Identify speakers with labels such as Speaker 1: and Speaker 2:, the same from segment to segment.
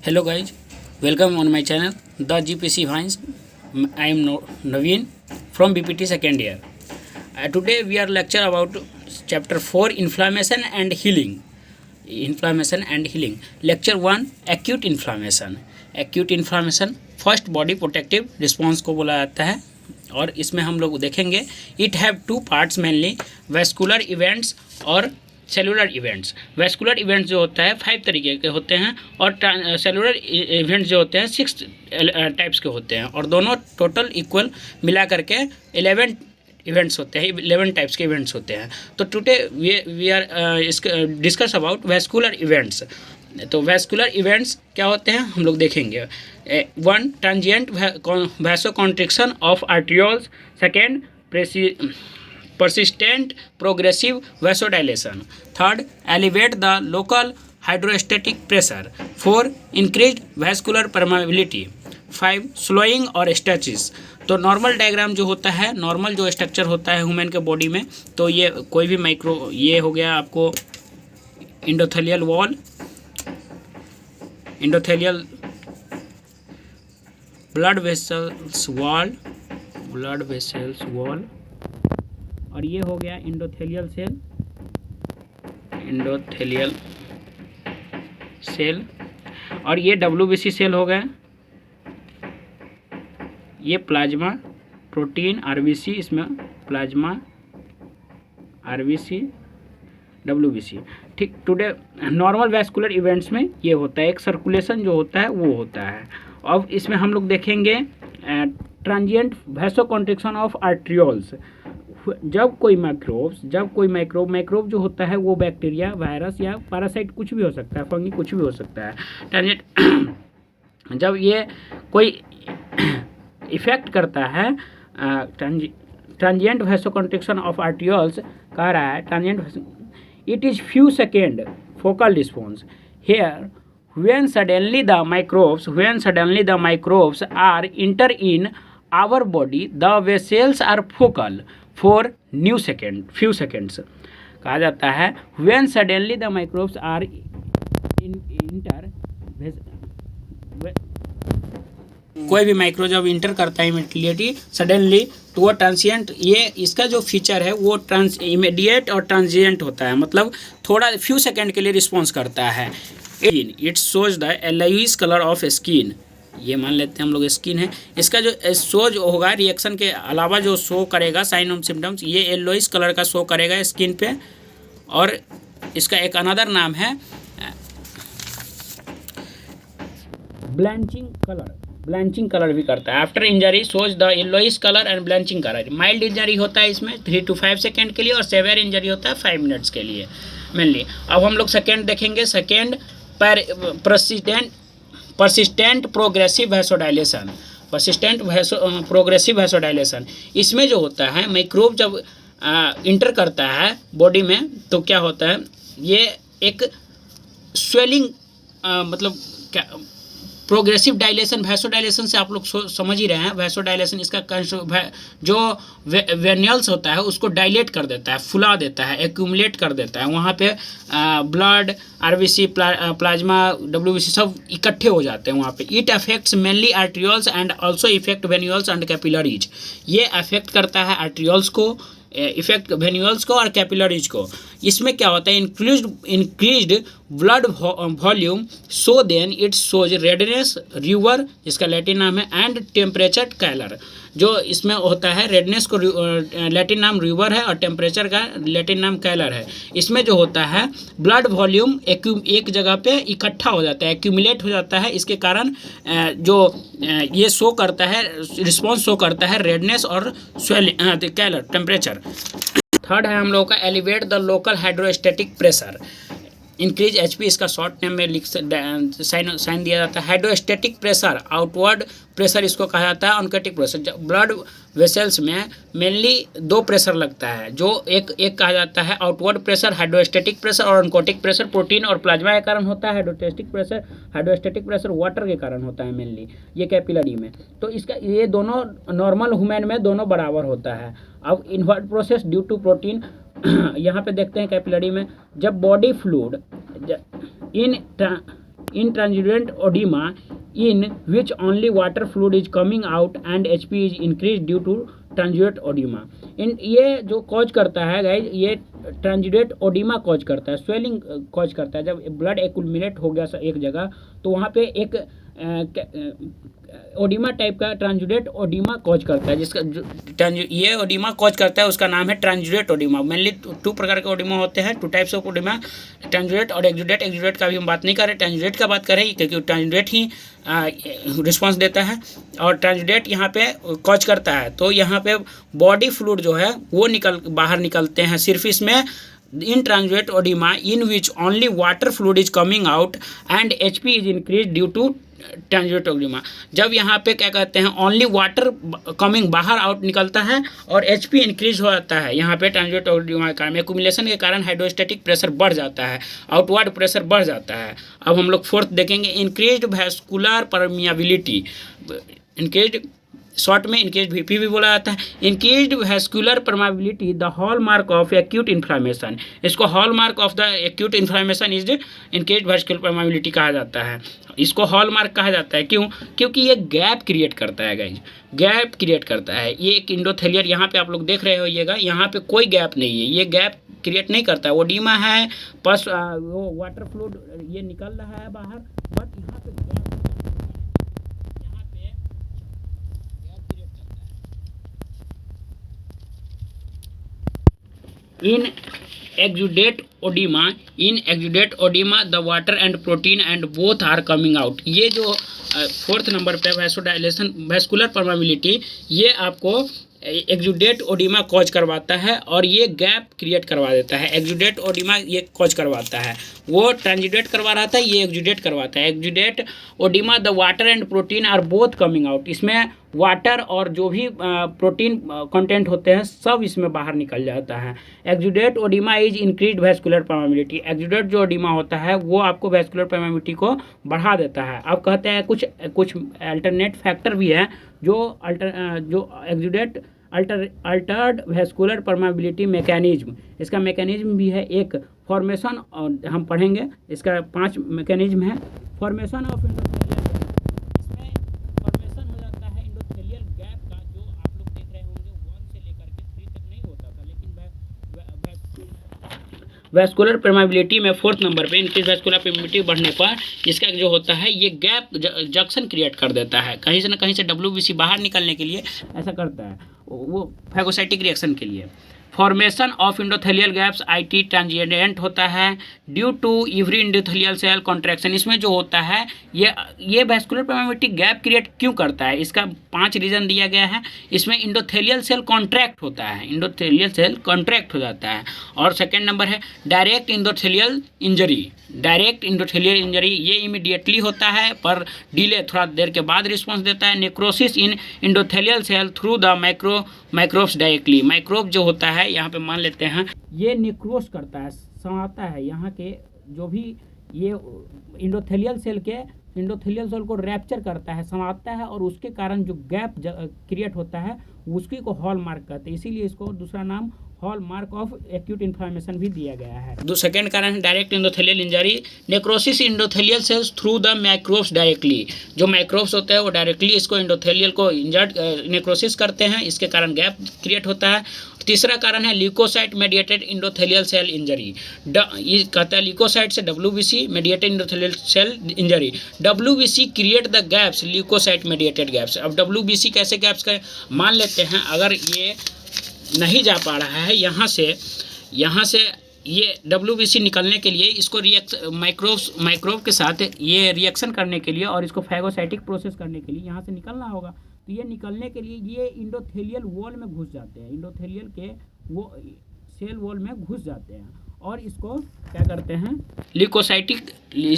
Speaker 1: Hello guys, welcome on my channel The GPC Vines. I am Naveen from BPT second year. Today we are lecture about chapter 4 inflammation and healing. Inflammation and healing. Lecture 1 acute inflammation. Acute inflammation first body protective response को बोला जाता है और इसमें हम लोग देखेंगे it have two parts mainly vascular events और सेलुलर इवेंट्स। वेस्कुलर इवेंट्स जो होता है 5 तरीके के होते हैं और सेलुलर इवेंट्स जो होते हैं 6 टाइप्स के होते हैं और दोनों टोटल इक्वल मिला करके 11 इवेंट्स होते हैं, 11 टाइप्स के इवेंट्स होते हैं। तो today we are discuss about vascular events. तो वेस्कुलर इवेंट्स क्या होते हैं हम लोग देखेंगे। 1 transient vasoconstriction of arterioles. Second persistent progressive vasodilation. Third, elevate the local hydrostatic pressure. 4, increased vascular permeability. 5, slowing और stretches. तो नॉर्मल डायग्राम जो होता है, नॉर्मल जो स्ट्रक्चर होता है ह्यूमन के बॉडी में, तो ये कोई भी माइक्रो, ये हो गया आपको endothelial wall, endothelial blood vessels wall, blood vessels wall, और ये हो गया इंडोथेलियल सेल, इंडोथेलियल सेल, और ये WBC सेल हो गया। ये प्लाज्मा प्रोटीन RBC, इसमें प्लाज्मा RBC WBC। ठीक, टुडे नॉर्मल वैस्कुलर इवेंट्स में ये होता है, एक सर्कुलेशन जो होता है वो होता है। अब इसमें हम लोग देखेंगे ट्रांजिएंट वैसोकॉन्ट्रिक्शन ऑफ आर्ट्रियोल्स। जब कोई माइक्रोब जो होता है वो बैक्टीरिया, वायरस या पैरासाइट कुछ भी हो सकता है, फंगी कुछ भी हो सकता है। ट्रांजिएंट जब ये कोई इफेक्ट करता है, ट्रांजिएंट वैसोकॉन्ट्रिक्शन ऑफ आर्टियोल्स कह रहा है, transient it is few second focal response here when suddenly the microbes are enter in our body, the vessels are focal for few seconds। कहा जाता है when suddenly the microbes are कोई भी micro जब inter करता है immediately suddenly, तो वो ट्रांसिएंट, ये इसका जो फीचर है वो इमीडिएट और ट्रांजिएंट होता है, मतलब थोड़ा फ्यू सेकेंड के लिए रिस्पॉन्स करता है। It shows the yellowish colour of skin, ये मान लेते हैं हम लोग स्किन है, इसका जो शोज होगा रिएक्शन के अलावा जो शो करेगा साइन ऑफ सिम्टम्स, ये येलोइश कलर का शो करेगा स्किन पे। और इसका एक अनदर नाम है ब्लैंचिंग कलर भी करता है। After injury shows the yellowish colour and blanching colour. Mild injury होता है इसमें 3 to 5 सेकेंड के लिए और सेवियर इंजरी होता है 5 मिनट्स के लिए मेनली। अब हम लोग सेकेंड देखेंगे। Second persistent progressive vasodilation. Progressive vasodilation, इसमें जो होता है माइक्रोब जब इंटर करता है बॉडी में तो क्या होता है, ये एक स्वेलिंग, मतलब क्या, प्रोग्रेसिव डायलेशन, वैसोडाइलेशन से आप लोग समझ ही रहे हैं। वैसोडाइलेशन इसका जो वेन्यूल्स होता है उसको डायलेट कर देता है, फुला देता है, एक्यूमुलेट कर देता है। वहाँ पे ब्लड, RBC, प्लाज्मा, WBC सब इकट्ठे हो जाते हैं वहाँ पे। It affects mainly arterioles and also effect venules and capillaries. ये अफेक्ट करता है आर्ट्रियोल्स को, इफेक्ट वेन्यूल्स को और कैपिलरीज को। इसमें क्या होता है, increased blood volume, so then it shows redness र्यूवर, जिसका लैटिन नाम है, एंड टेम्परेचर कैलर। जो इसमें होता है रेडनेस को लैटिन नाम र्यूवर है और टेम्परेचर का लैटिन नाम कैलर है। इसमें जो होता है ब्लड वॉल्यूम एक जगह पे इकट्ठा हो जाता है, एक्यूमुलेट हो जाता है। इसके कारण जो ये शो करता है, रिस्पॉन्स शो करता है रेडनेस और स्वेलिंग, कैलर, टेम्परेचर। थर्ड है हम लोग का elevate the local hydrostatic pressure, increase HP, इसका शॉर्ट नेम में साइन दिया जाता है। हाइड्रोस्टैटिक प्रेशर, आउटवर्ड प्रेशर इसको कहा जाता है, ऑनकोटिक प्रेशर। ब्लड वेसल्स में मेनली 2 प्रेशर लगता है, जो एक कहा जाता है आउटवर्ड प्रेशर, हाइड्रोस्टैटिक प्रेशर, और ऑनकोटिक प्रेशर प्रोटीन और प्लाज्मा के कारण होता है। हाइड्रोस्टैटिक प्रेशर वाटर के कारण होता है मेनली, ये कैपिलरी में। तो इसका ये दोनों नॉर्मल ह्यूमन में दोनों बराबर होता है। अब invert process due to protein, यहाँ पे देखते हैं कैपिलरी में, जब body fluid in in transudate oedema in which only water fluid is coming out and HP is increase due to transudate oedema. इन ये जो कॉज करता है गाइज, ये ट्रांजिडेंट ओडिमा कॉज करता है, स्वेलिंग कॉज करता है। जब ब्लड एक्यूमुलेट हो गया एक जगह तो वहाँ पे एक ओडिमा टाइप का ट्रांजिडेंट ओडिमा कॉज करता है, जिसका ये ओडिमा कॉज करता है उसका नाम है ट्रांजिडेंट ओडिमा। मेनली 2 प्रकार के ओडिमा होते हैं, 2 टाइप्स ऑफ ओडिमा, ट्रांजिडेंट और एक्जुडेंट। एक्जुडेंट का भी हम बात नहीं कर रहे, ट्रांजिडेंट का बात करें क्योंकि ट्रांजिडेंट ही रिस्पांस देता है और ट्रांजिडेंट यहाँ पे कॉज करता है। तो यहाँ पे बॉडी फ्लूइड जो है वो बाहर निकलते हैं सरफेस में in transudate oedema in which only water fluid is coming out and HP is increase due to transudate oedema. जब यहाँ पे क्या कहते हैं ओनली वाटर कमिंग बाहर आउट निकलता है और HP इंक्रीज हो जाता है यहाँ पे ट्रांजिडेंट ओडिमा के कारण, एक्यूमुलेशन के कारण हाइड्रोस्टैटिक प्रेशर बढ़ जाता है, आउटवर्ड प्रेशर बढ़ जाता है। अब हम लोग फोर्थ देखेंगे, increased vascular permeability. Increased short में इंक्रीज VP भी बोला जाता है। Increased vascular permeability the hallmark of acute inflammation. इसको hallmark of the acute inflammation is increased vascular permeability कहा जाता है। इसको हॉलमार्क कहा जाता है, क्यों? क्योंकि ये गैप क्रिएट करता है गाइज, गैप क्रिएट करता है। ये एक इंडोथेलियल, यहाँ पे आप लोग देख रहे होइएगा, यहाँ पे कोई गैप नहीं है, ये गैप क्रिएट नहीं करता है। ओडिमा है बस वो वाटर फ्लूइड ये निकल रहा है बाहर, बट यहाँ पे gap in exudate odema the water and protein and both are coming out। ये जो 4th नंबर पे वैसोडाइलेशन वैस्कुलर परमेबिलिटी ये आपको एक्जुडेट ओडिमा कॉज करवाता है और ये गैप क्रिएट करवा देता है। एक्जुडेट ओडिमा ये कॉज करवाता है, वो ट्रांजिडेट करवा रहा था, ये एक्जुडेट करवाता है। Exudate oedema the water and protein are both coming out. इसमें वाटर और जो भी प्रोटीन कंटेंट होते हैं सब इसमें बाहर निकल जाता है। Exudate oedema is increased vascular permeability. Exudate जो ओडिमा होता है वो आपको वैस्कुलर परमेबिलिटी को बढ़ा देता है। अब कहते हैं कुछ अल्टरनेट फैक्टर भी है जो exudate Altered vascular permeability mechanism, इसका मैकेनिज्म भी है एक फॉर्मेशन, और हम पढ़ेंगे इसका 5 मैकेनिज्म है। फॉर्मेशन ऑफ इंडोथेलियल, इसमें फॉर्मेशन हो जाता है इंडोथेलियल गैप का, जो आप लोग देख रहे होंगे 1 से लेकर के 3 तक नहीं होता था, लेकिन वैस्कुलर परमेबिलिटी में 4th नंबर पे इंक्रीज वैस्कुलर परमेबिलिटी बढ़ने पर इसका जो होता है ये गैप जंक्शन क्रिएट कर देता है, कहीं से ना कहीं से WBC बाहर निकलने के लिए ऐसा करता है, वो फैगोसाइटिक रिएक्शन के लिए। Formation of endothelial gaps IT transient होता है due to every endothelial cell contraction. इसमें जो होता है ये वैस्कुलर परमेबिलिटी गैप क्रिएट क्यों करता है, इसका 5 रीज़न दिया गया है। इसमें इंडोथेलियल सेल कॉन्ट्रैक्ट होता है, इंडोथेलियल सेल कॉन्ट्रैक्ट हो जाता है। और सेकेंड नंबर है direct endothelial injury. Direct endothelial injury ये इमीडिएटली होता है पर डिले थोड़ा देर के बाद रिस्पॉन्स देता है। Necrosis in endothelial cell through the microbes directly. Microbe जो होता है यहाँ पे मान लेते हैं ये निक्रोस करता है, समाता है यहाँ के जो भी ये इंडोथेलियल सेल को रैप्चर करता है, समाता है, और उसके कारण जो गैप क्रिएट होता है उसकी को हॉलमार्क कहते हैं। इसीलिए इसको दूसरा नाम हॉलमार्क ऑफ एक्यूट इन्फ्लामेशन भी दिया गया है। दो सेकंड कारण है direct endothelial injury. Necrosis endothelial cells through the microbes directly. जो माइक्रोब्स होते हैं वो डायरेक्टली इसको इंडोथेलियल को इंजर्ड नेक्रोसिस करते हैं, इसके कारण गैप क्रिएट होता है। तीसरा कारण है leukocyte mediated endothelial cell injury. ये कहता है ल्यूकोसाइट से WBC mediated endothelial cell injury. WBC create the gaps, leukocyte mediated gaps. अब WBC कैसे गैप्स करें, मान लेते हैं अगर ये नहीं जा पा रहा है यहाँ से ये WBC निकलने के लिए इसको माइक्रोब के साथ ये रिएक्शन करने के लिए और इसको फैगोसाइटिक प्रोसेस करने के लिए यहाँ से निकलना होगा। तो ये निकलने के लिए ये इंडोथेलियल वॉल में घुस जाते हैं, इंडोथेलियल के वो सेल वॉल में घुस जाते हैं और इसको क्या करते हैं ल्यूकोसाइटिक।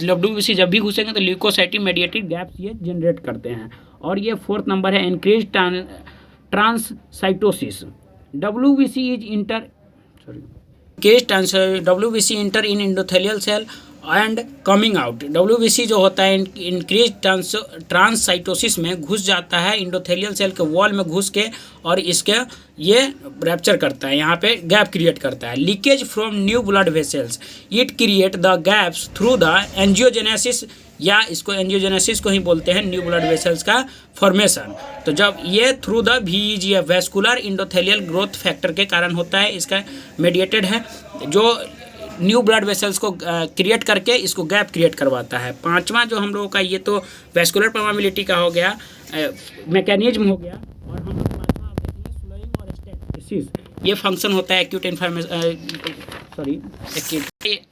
Speaker 1: WBC जब भी घुसेंगे तो ल्यूकोसाइटिक मेडिएटेड गैप्स ये जनरेट करते हैं। और ये 4th नंबर है increase transcytosis. WBC inter in endothelial cell and coming out. WBC जो होता है इंक्रीज ट्रांससाइटोसिस में घुस जाता है इंडोथेलियल सेल के वॉल में घुस के और इसके ये रैप्चर करता है, यहाँ पे गैप क्रिएट करता है। Leakage from new blood vessels, it create the gaps through the angiogenesis या इसको एंजियोजेनेसिस को ही बोलते हैं न्यू ब्लड वेसल्स का फॉर्मेशन। तो जब ये through the VEGF vascular endothelial growth factor के कारण होता है, इसका मेडिएटेड है, जो न्यू ब्लड वेसल्स को क्रिएट करके इसको गैप क्रिएट करवाता है। पांचवा जो हम लोगों का, ये तो वैस्कुलर परमेबिलिटी का हो गया, मैकेनिज्म हो गया, और हम लोग पांचवा देखेंगे स्लोइंग और स्टैटिसिस। ये फंक्शन होता है एक्यूट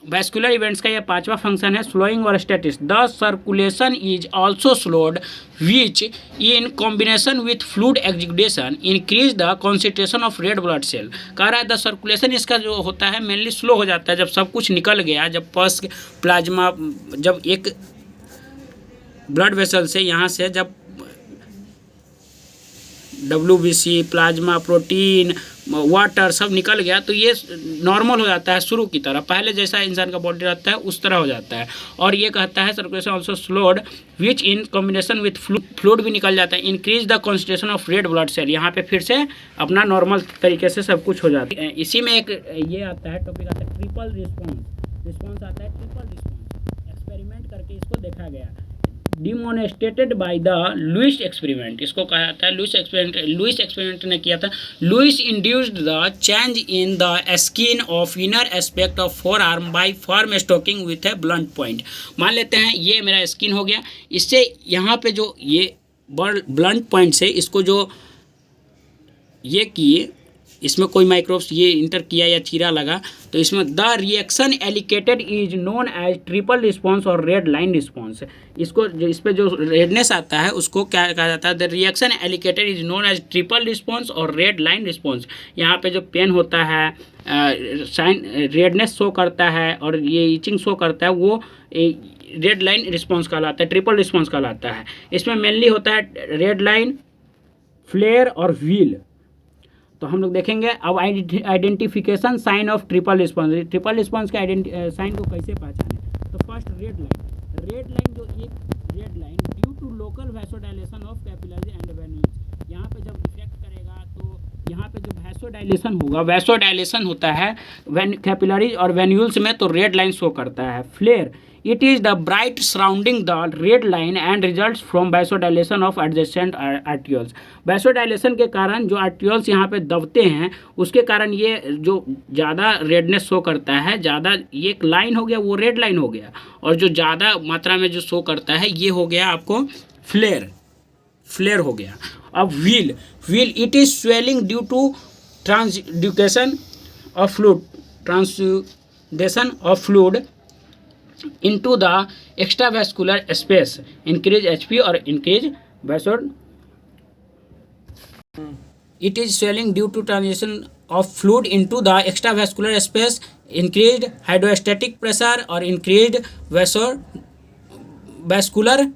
Speaker 1: वैस्कुलर इवेंट्स का ये पांचवा फंक्शन है, स्लोइंग और stasis. The circulation is also slowed which in combination with fluid execution increase the concentration of red blood cell. कह रहा है द सर्कुलेशन इसका जो होता है मेनली स्लो हो जाता है जब सब कुछ निकल गया, जब पस प्लाज्मा, जब एक ब्लड वेसल से यहाँ से जब WBC, प्लाज्मा, प्रोटीन, वाटर सब निकल गया, तो ये नॉर्मल हो जाता है शुरू की तरह, पहले जैसा इंसान का बॉडी रहता है उस तरह हो जाता है। और ये कहता है circulation also slowed which in combination with fluid भी निकल जाता है, increase the concentration of red blood cell. यहाँ पे फिर से अपना नॉर्मल तरीके से सब कुछ हो जाता है। इसी में एक ये आता है टॉपिक आता है ट्रिपल रिस्पॉन्स आता है, ट्रिपल रिस्पॉन्स एक्सपेरिमेंट करके इसको देखा गया, demonstrated by the Lewis experiment. इसको कहा जाता है लुइस एक्सपेरिमेंट ने किया था। Lewis induced the change in the skin of inner aspect of forearm by firm stroking with a blunt point. मान लेते हैं ये मेरा स्किन हो गया, इससे यहाँ पे जो ये ब्लंट पॉइंट से इसको जो ये किए, इसमें कोई माइक्रोब्स ये इंटर किया या चीरा लगा, तो इसमें the reaction elicited is known as triple response और रेड लाइन रिस्पॉन्स। इसको जो इस पर जो रेडनेस आता है उसको क्या कहा जाता है, the reaction elicited is known as triple response और रेड लाइन रिस्पॉन्स। यहाँ पे जो पेन होता है, साइन रेडनेस शो करता है और ये ईचिंग शो करता है, वो रेड लाइन रिस्पॉन्स कहलाता है, ट्रिपल रिस्पॉन्स कहलाता है। इसमें मेनली होता है रेड लाइन, फ्लेयर और व्हील। तो हम लोग देखेंगे अब identification sign of triple response. Triple response के साइन को कैसे पहचानें, तो फर्स्ट रेड लाइन जो एक red line due to local vasodilation of capillaries and venules. यहाँ पे जब इफेक्ट करेगा तो यहाँ पे जो वैसोडाइलेशन होगा, वैसोडाइलेशन होता है कैपिलरीज और वेन्यूल्स में, तो रेड लाइन शो करता है। Flare, it is the bright surrounding the red line and results from vasodilation of adjacent arterioles. Vasodilation के कारण जो आर्टियोल्स यहाँ पे दबते हैं उसके कारण ये जो ज़्यादा रेडनेस शो करता है, ज़्यादा ये एक लाइन हो गया, वो रेड लाइन हो गया, और जो ज़्यादा मात्रा में जो शो करता है ये हो गया आपको फ्लेयर हो गया। अब wheal, it is swelling due to transudation of fluid into the extravascular space, increase HP or increase vasod. It is swelling due to transition of fluid into the extravascular space, increased hydrostatic pressure or increased vascular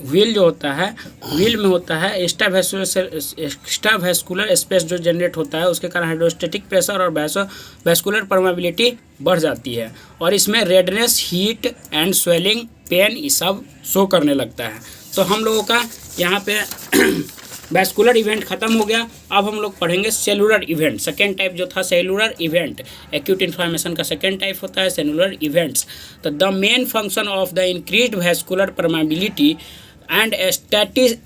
Speaker 1: wheel जो होता है, wheel में होता है एक्स्ट्रावैस्कुलर space जो generate होता है, उसके कारण हाइड्रोस्टेटिक प्रेशर और वैस्कुलर परमेबिलिटी बढ़ जाती है, और इसमें redness, heat and swelling, pain ये सब शो करने लगता है। तो हम लोगों का यहाँ पे वैस्कुलर इवेंट खत्म हो गया। अब हम लोग पढ़ेंगे सेलुलर इवेंट। सेकेंड टाइप जो था सेलुलर इवेंट, एक्यूट इन्फ्लामेशन का सेकेंड टाइप होता है सेलुलर इवेंट्स। तो the main function of the increased vascular permeability and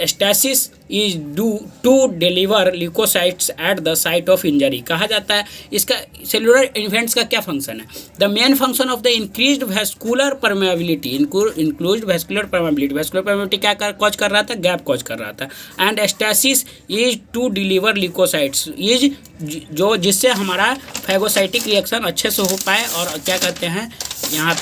Speaker 1: stasis is due to deliver leukocytes at the site of injury। कहा जाता है इसका सेलुलर इवेंट्स का क्या फंक्शन है, the main function of the increased vascular permeability, include vascular permeability क्या cause कर रहा था, गैप कॉज कर रहा था। And stasis is to deliver leukocytes, is जो जिससे हमारा फैगोसाइटिक रिएक्शन अच्छे से हो पाए, और क्या कहते हैं यहाँ